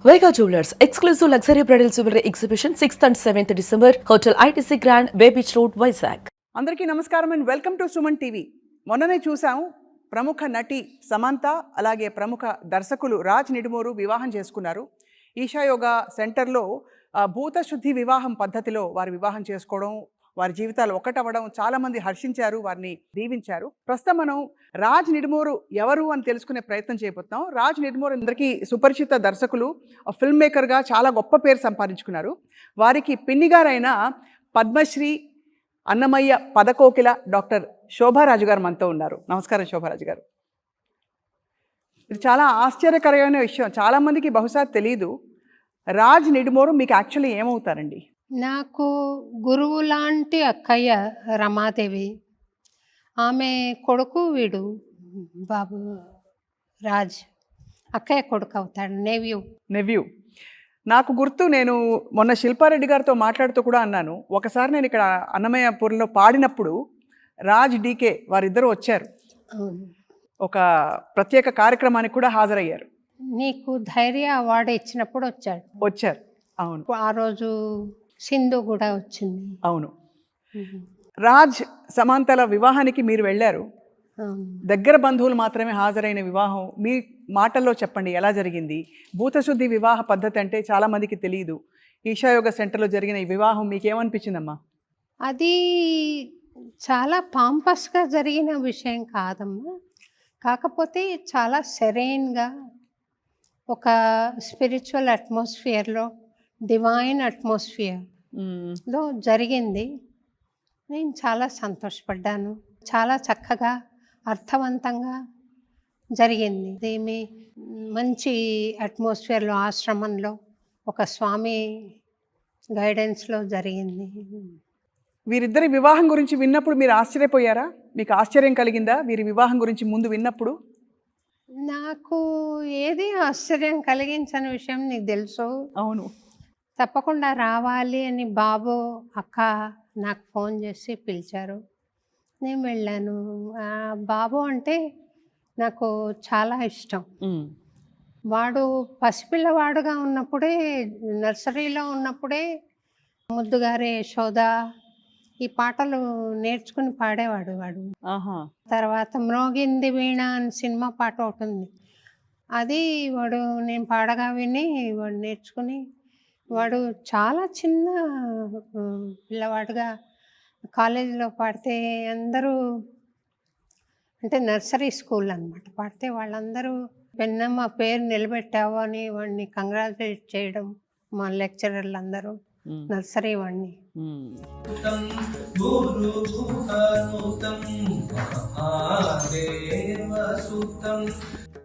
Vega Jewelers, exclusive luxury bridal jewelry exhibition 6th and 7th December, Hotel ITC Grand, Bay Beach Road, Vizag. అందరికీ నమస్కారం and welcome to Suman TV. మొన్ననే చూసాం ప్రముఖ నటి సమంత అలాగే ప్రముఖ దర్శకులు రాజ్ నిడుమూరు వివాహం చేసుకున్నారు. ఈషాయోగా సెంటర్లో భూత శుద్ధి వివాహం పద్ధతిలో వారు వివాహం చేసుకోవడం, వారి జీవితాలు ఒకటవ్వడం చాలామంది హర్షించారు, వారిని దీవించారు. ప్రస్తుతం మనం రాజ్ నిడుమూరు ఎవరు అని తెలుసుకునే ప్రయత్నం చేయబోతున్నాం. రాజ్ నిడుమూరు అందరికీ సుపరిచిత దర్శకులు, ఫిల్మ్ మేకర్గా చాలా గొప్ప పేరు సంపాదించుకున్నారు. వారికి పిన్నిగారైన పద్మశ్రీ అన్నమయ్య పదకోకిల డాక్టర్ శోభారాజు గారు మనతో ఉన్నారు. నమస్కారం శోభారాజు గారు. ఇది చాలా ఆశ్చర్యకరమైన విషయం, చాలామందికి బహుశా తెలీదు. రాజ్ నిడుమూరు మీకు యాక్చువల్లీ ఏమవుతారండి? నాకు గురువు లాంటి అక్కయ్య రమాదేవి, ఆమె కొడుకు వీడు బాబు రాజ్, అక్కయ్య కొడుకు అవుతాడు, నెవ్యూ. నాకు గుర్తు, నేను మొన్న శిల్పారెడ్డి గారితో మాట్లాడుతూ కూడా అన్నాను, ఒకసారి నేను ఇక్కడ అన్నమయ్యపూర్లో పాడినప్పుడు రాజ్ డీకే వారిద్దరూ వచ్చారు, ఒక ప్రత్యేక కార్యక్రమానికి కూడా హాజరయ్యారు. నీకు ధైర్య అవార్డు ఇచ్చినప్పుడు వచ్చారు. అవును, ఆ రోజు సింధు కూడా వచ్చింది. అవును. రాజ్ సమంతల వివాహానికి మీరు వెళ్ళారు, దగ్గర బంధువులు మాత్రమే హాజరైన వివాహం. మీ మాటల్లో చెప్పండి, ఎలా జరిగింది? భూతశుద్ధి వివాహ పద్ధతి అంటే చాలామందికి తెలియదు. ఈషాయోగ సెంటర్లో జరిగిన ఈ వివాహం మీకేమనిపించిందమ్మా? అది చాలా పాంపస్గా జరిగిన విషయం కాదమ్మా, కాకపోతే చాలా సెరైన్గా ఒక స్పిరిచువల్ అట్మాస్ఫియర్లో, డివైన్ అట్మాస్ఫియర్లో జరిగింది. నేను చాలా సంతోషపడ్డాను. చాలా చక్కగా అర్థవంతంగా జరిగింది. ఏమి మంచి అట్మాస్ఫియర్లో, ఆశ్రమంలో, ఒక స్వామి గైడెన్స్లో జరిగింది. వీరిద్దరి వివాహం గురించి విన్నప్పుడు మీరు ఆశ్చర్యపోయారా? మీకు ఆశ్చర్యం కలిగిందా వీరి వివాహం గురించి ముందు విన్నప్పుడు? నాకు ఏది ఆశ్చర్యం కలిగించని విషయం నీకు తెలుసు. అవును, తప్పకుండా రావాలి అని బాబు అక్క నాకు ఫోన్ చేసి పిలిచారు, నేను వెళ్ళాను. బాబు అంటే నాకు చాలా ఇష్టం. వాడు పసిపిల్లవాడుగా ఉన్నప్పుడే, నర్సరీలో ఉన్నప్పుడే ముద్దుగారే యశోద ఈ పాటలు నేర్చుకుని పాడేవాడు వాడు. తర్వాత మ్రోగింది వీణ అని సినిమా పాట ఒకటి ఉంది, అది వాడు నేను పాడగా విని వాడు నేర్చుకుని, వాడు చాలా చిన్న పిల్లవాడుగా కాలేజీలో పాడితే అందరూ, అంటే నర్సరీ స్కూల్ అనమాట, పాడితే వాళ్ళందరూ పెన్నమ్మ పేరు నిలబెట్టావు అని వాడిని కంగ్రాచులేట్ చేయడం, మా లెక్చరర్లు అందరూ నర్సరీ వాడిని.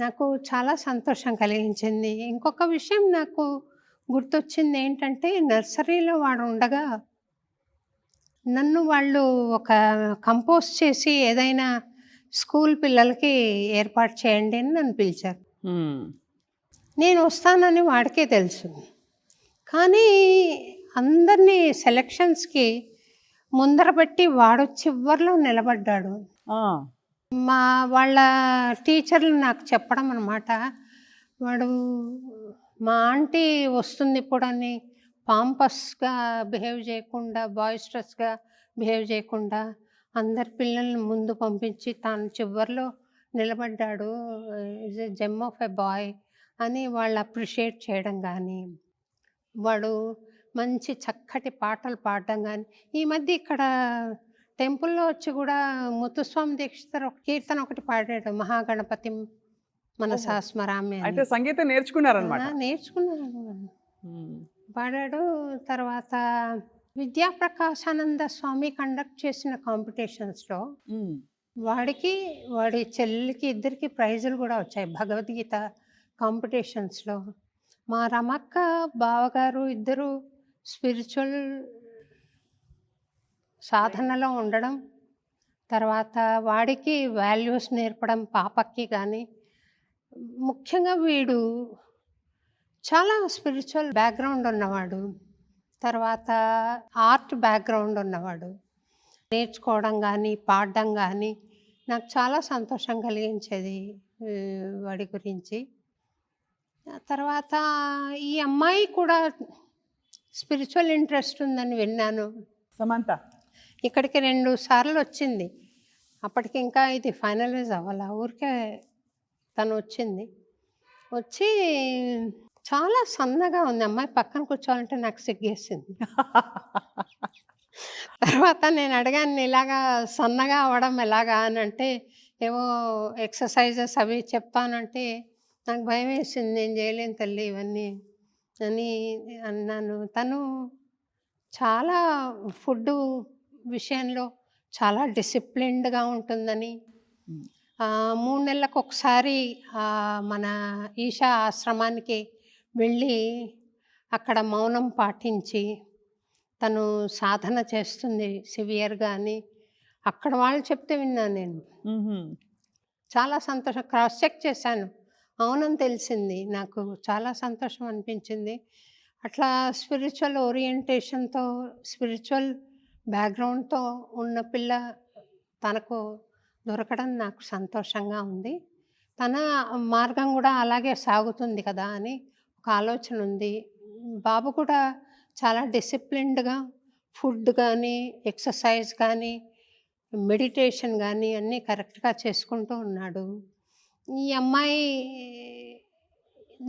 నాకు చాలా సంతోషం కలిగించింది. ఇంకొక విషయం నాకు గుర్తొచ్చింది ఏంటంటే, నర్సరీలో వాడు ఉండగా నన్ను వాళ్ళు ఒక కంపోజ్ చేసి ఏదైనా స్కూల్ పిల్లలకి ఏర్పాటు చేయండి అని నన్ను పిలిచారు. నేను వస్తానని వాడికే తెలుసు, కానీ అందరినీ సెలక్షన్స్కి ముందర పెట్టి వాడు చివరిలో నిలబడ్డాడు. వాళ్ళ టీచర్లు నాకు చెప్పడం అన్నమాట, వాడు మా ఆంటీ వస్తుంది ఇప్పుడు అని పాంపస్గా బిహేవ్ చేయకుండా, బాయిస్టరస్గా బిహేవ్ చేయకుండా అందరి పిల్లల్ని ముందు పంపించి తాను చివరిలో నిలబడ్డాడు, is a gem of a boy అని వాళ్ళు అప్రిషియేట్ చేయడం కానీ, వాడు మంచి చక్కటి పాటలు పాడడం కానీ. ఈ మధ్య ఇక్కడ టెంపుల్లో వచ్చి కూడా ముత్తుస్వామి దీక్షితర్ ఒక కీర్తన ఒకటి పాడాడు, మహాగణపతి మనసా స్మరామి. అయితే సంగీతం నేర్చుకున్నారన్నమాట? నేర్చుకున్నాను, పాడాడు. తర్వాత విద్యాప్రకాశానంద స్వామి కండక్ట్ చేసిన కాంపిటీషన్స్లో వాడి చెల్లికి ఇద్దరికి ప్రైజులు కూడా వచ్చాయి భగవద్గీత కాంపిటీషన్స్లో. మా రమక్క బావగారు ఇద్దరు స్పిరిచువల్ సాధనలో ఉండడం, తర్వాత వాడికి వాల్యూస్ నేర్పడం పాపకి కానీ, ముఖ్యంగా వీడు చాలా స్పిరిచువల్ బ్యాక్గ్రౌండ్ ఉన్నవాడు, తర్వాత ఆర్ట్ బ్యాక్గ్రౌండ్ ఉన్నవాడు. నేర్చుకోవడం కానీ, పాడడం కానీ నాకు చాలా సంతోషం కలిగించేది వాడి గురించి. ఆ తర్వాత ఈ అమ్మాయి కూడా స్పిరిచువల్ ఇంట్రెస్ట్ ఉందని విన్నాను. సమంత. ఇక్కడికి 2 సార్లు వచ్చింది. అప్పటికి ఇంకా ఇది ఫైనలైజ్ అవ్వాల. ఊరికే తను వచ్చింది. వచ్చి చాలా సన్నగా ఉంది. అమ్మాయి పక్కన కూర్చోవాలంటే నాకు సిగ్గేసింది. తర్వాత నేను అడిగాను, ఇలాగా సన్నగా అవ్వడం ఎలాగా అని అంటే, ఏవో ఎక్సర్సైజెస్ అవి చెప్తానంటే, నాకు భయం వేసింది. నేను చేయలేను తల్లి ఇవన్నీ అని అన్నాను. తను చాలా ఫుడ్డు విషయంలో చాలా డిసిప్లిన్డ్గా ఉంటుందని, 3 నెలలకు ఒకసారి మన ఈషా ఆశ్రమానికి వెళ్ళి అక్కడ మౌనం పాటించి తను సాధన చేస్తుంది సివియర్గా అని అక్కడ వాళ్ళు చెప్తే విన్నాను నేను. చాలా సంతోషం. క్రాస్ చెక్ చేశాను, అవునని తెలిసింది. నాకు చాలా సంతోషం అనిపించింది. అట్లా స్పిరిచువల్ ఓరియంటేషన్తో, స్పిరిచువల్ బ్యాక్గ్రౌండ్తో ఉన్న పిల్ల తనకు దొరకడం నాకు సంతోషంగా ఉంది. తన మార్గం కూడా అలాగే సాగుతుంది కదా అని ఒక ఆలోచన ఉంది. బాబు కూడా చాలా డిసిప్లిన్డ్గా ఫుడ్ కానీ, ఎక్సర్సైజ్ కానీ, మెడిటేషన్ కానీ అన్నీ కరెక్ట్గా చేసుకుంటూ ఉన్నాడు. ఈ అమ్మాయి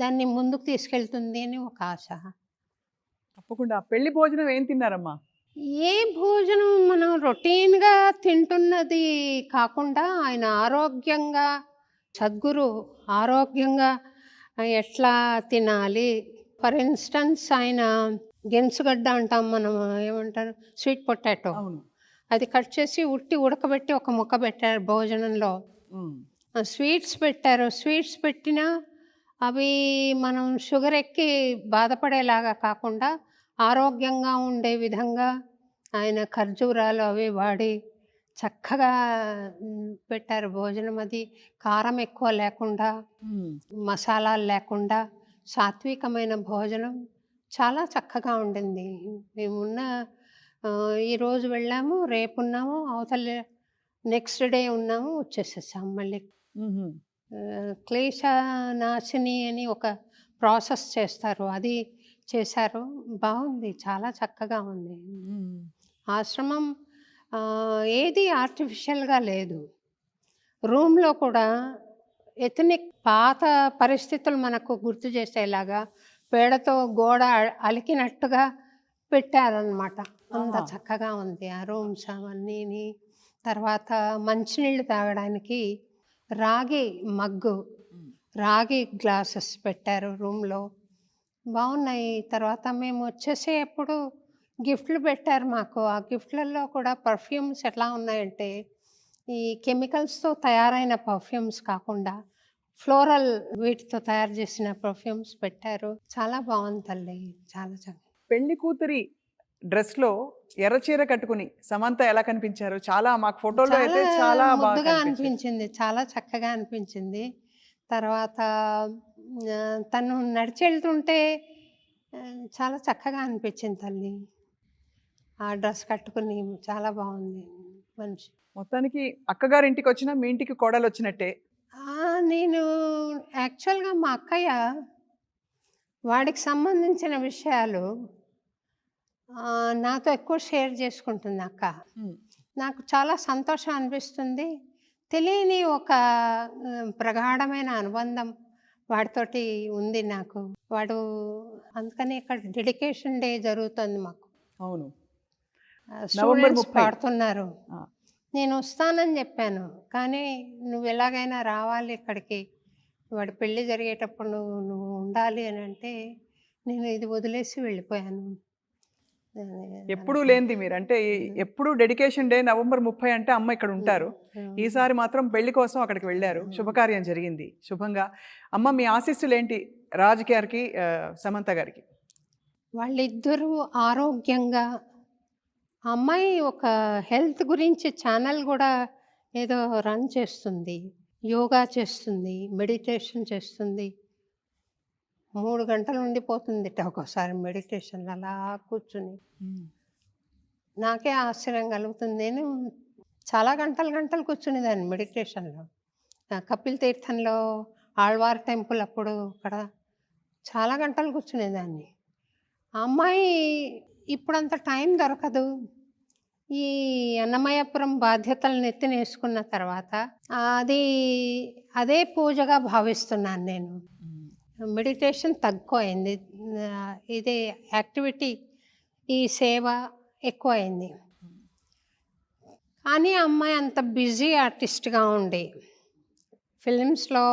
దాన్ని ముందుకు తీసుకెళ్తుంది అని ఒక ఆశ. తప్పకుండా. పెళ్లి భోజనం ఏం తిన్నారమ్మా? ఏ భోజనం మనం రొటీన్గా తింటున్నది కాకుండా ఆయన ఆరోగ్యంగా, సద్గురు ఆరోగ్యంగా ఎట్లా తినాలి. ఫర్ ఇన్స్టెన్స్ ఆయన గెన్సుగడ్డ అంటాం మనం, ఏమంటారు, స్వీట్ పొటాటో, అవును. అది కట్ చేసి ఉడకబెట్టి ఒక ముక్క పెట్టారు భోజనంలో. స్వీట్స్ పెట్టారు. స్వీట్స్ పెట్టినా అవి మనం షుగర్ ఎక్కి బాధపడేలాగా కాకుండా ఆరోగ్యంగా ఉండే విధంగా ఆయన ఖర్జూరాలు అవి వాడి చక్కగా పెట్టారు భోజనం. అది కారం ఎక్కువ లేకుండా, మసాలాలు లేకుండా సాత్వికమైన భోజనం చాలా చక్కగా ఉండింది. మేమున్న ఈరోజు వెళ్ళాము, రేపు ఉన్నాము, అవతల నెక్స్ట్ డే ఉన్నాము, వచ్చేసేసాము మళ్ళీ. క్లేశ నాశిని అని ఒక ప్రాసెస్ చేస్తారు, అది చేశారు. బాగుంది, చాలా చక్కగా ఉంది. ఆశ్రమం ఏది ఆర్టిఫిషియల్గా లేదు. రూమ్లో కూడా ఎథనిక్ పాత పరిస్థితులు మనకు గుర్తు చేసేలాగా పేడతో గోడ అలికినట్టుగా పెట్టారనమాట. అంత చక్కగా ఉంది ఆ రూమ్స్ అవన్నీ. తర్వాత మంచినీళ్ళు తాగడానికి రాగి మగ్గు, రాగి గ్లాసెస్ పెట్టారు రూమ్లో, బాగున్నాయి. తర్వాత మేము వచ్చేసేప్పుడు గిఫ్ట్లు పెట్టారు మాకు. ఆ గిఫ్ట్లలో కూడా పర్ఫ్యూమ్స్ ఎట్లా ఉన్నాయంటే, ఈ కెమికల్స్తో తయారైన పర్ఫ్యూమ్స్ కాకుండా ఫ్లోరల్ వీటితో తయారు చేసిన పర్ఫ్యూమ్స్ పెట్టారు. చాలా బాగుంది తల్లి, చాలా చక్కగా. పెళ్లి కూతురి డ్రెస్లో ఎర్రచీర కట్టుకుని సమంత ఎలా కనిపించారు? చాలా మాకు ఫోటోలో అయితే చాలా ముద్దుగా అనిపించింది, చాలా చక్కగా అనిపించింది. తర్వాత తను నడిచి వెళ్తుంటే చాలా చక్కగా అనిపించింది తల్లి. ఆ డ్రెస్ కట్టుకుని చాలా బాగుంది మనిషి. మొత్తానికి అక్కగారింటికి వచ్చినా మీ ఇంటికి కోడలు వచ్చినట్టే. నేను యాక్చువల్గా మా అక్కయ్య వాడికి సంబంధించిన విషయాలు నాతో ఎక్కువ షేర్ చేసుకుంటుంది అక్క. నాకు చాలా సంతోషం అనిపిస్తుంది. తెలియని ఒక ప్రగాఢమైన అనుబంధం వాడితోటి ఉంది నాకు. వాడు అందుకని ఇక్కడ డెడికేషన్ డే జరుగుతుంది మాకు. అవును, స్టూడెంట్స్ పాడుతున్నారు. నేను వస్తానని చెప్పాను, కానీ నువ్వు ఎలాగైనా రావాలి ఇక్కడికి, వాడి పెళ్ళి జరిగేటప్పుడు నువ్వు ఉండాలి అని అంటే నేను ఇది వదిలేసి వెళ్ళిపోయాను. ఎప్పుడు లేనిది మీరు అంటే ఎప్పుడు డెడికేషన్ డే నవంబర్ 30 అంటే అమ్మ ఇక్కడ ఉంటారు. ఈసారి మాత్రం పెళ్లి కోసం అక్కడికి వెళ్ళారు. శుభకార్యం జరిగింది శుభంగా. అమ్మ మీ ఆశీస్సులు ఏంటి రాజ్ గారికి, సమంత గారికి? వాళ్ళిద్దరూ ఆరోగ్యంగా, అమ్మాయి ఒక హెల్త్ గురించి ఛానల్ కూడా ఏదో రన్ చేస్తుంది, యోగా చేస్తుంది, మెడిటేషన్ చేస్తుంది. 3 గంటలు ఉండిపోతుంది ఒక్కోసారి మెడిటేషన్ అలా కూర్చుని. నాకే ఆశ్చర్యం కలుగుతుంది. నేను చాలా గంటలు కూర్చునేదాన్ని మెడిటేషన్లో. కపిల్ తీర్థంలో ఆళ్వార్ టెంపుల్ అప్పుడు అక్కడ చాలా గంటలు కూర్చునేదాన్ని. ఆ అమ్మాయి ఇప్పుడంత టైం దొరకదు. ఈ అన్నమయ్యపురం బాధ్యతలు నెత్తినేసుకున్న తర్వాత అదే పూజగా భావిస్తున్నాను నేను. మెడిటేషన్ తక్కువైంది. ఇది యాక్టివిటీ, ఈ సేవ ఎక్కువైంది. కానీ ఆ అమ్మాయి అంత బిజీ ఆర్టిస్ట్గా ఉండి ఫిలిమ్స్లో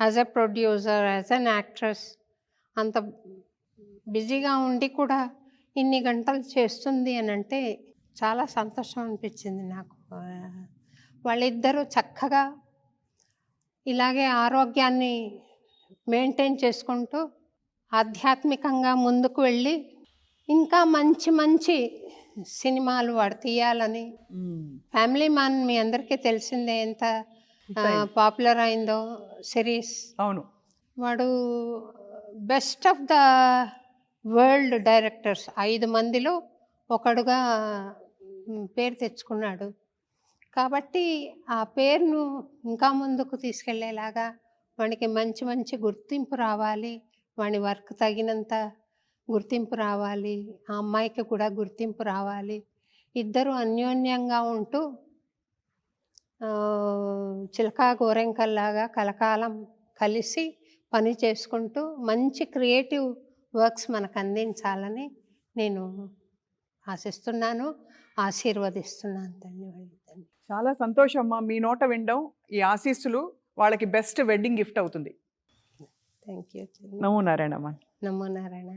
as a producer, as an actress అంత బిజీగా ఉండి కూడా ఇన్ని గంటలు చేస్తుంది అని అంటే చాలా సంతోషం అనిపించింది నాకు. వాళ్ళిద్దరూ చక్కగా ఇలాగే ఆరోగ్యాన్ని మెయింటైన్ చేసుకుంటూ ఆధ్యాత్మికంగా ముందుకు వెళ్ళి ఇంకా మంచి మంచి సినిమాలు వాడు తీయాలని. ఫ్యామిలీ మ్యాన్ మీ అందరికీ తెలిసిందే ఎంత పాపులర్ అయిందో సిరీస్. అవును. వాడు best of the world directors 5 మందిలో ఒకడుగా పేరు తెచ్చుకున్నాడు. కాబట్టి ఆ పేరును ఇంకా ముందుకు తీసుకెళ్లేలాగా వానికి మంచి మంచి గుర్తింపు రావాలి, వాని వర్క్ తగినంత గుర్తింపు రావాలి, ఆ అమ్మాయికి కూడా గుర్తింపు రావాలి. ఇద్దరు అన్యోన్యంగా ఉంటూ చిలకా గోరెంకల్లాగా కలకాలం కలిసి పని చేసుకుంటూ మంచి క్రియేటివ్ వర్క్స్ మనకు అందించాలని నేను ఆశిస్తున్నాను, ఆశీర్వదిస్తున్నాను. ధన్యవాదాలు. చాలా సంతోషం అమ్మా, మీ నోట వినడం. ఈ ఆశీస్సులు వాళ్ళకి బెస్ట్ వెడ్డింగ్ గిఫ్ట్ అవుతుంది. Thank you. నమో నారాయణ అమ్మా. నమో నారాయణ.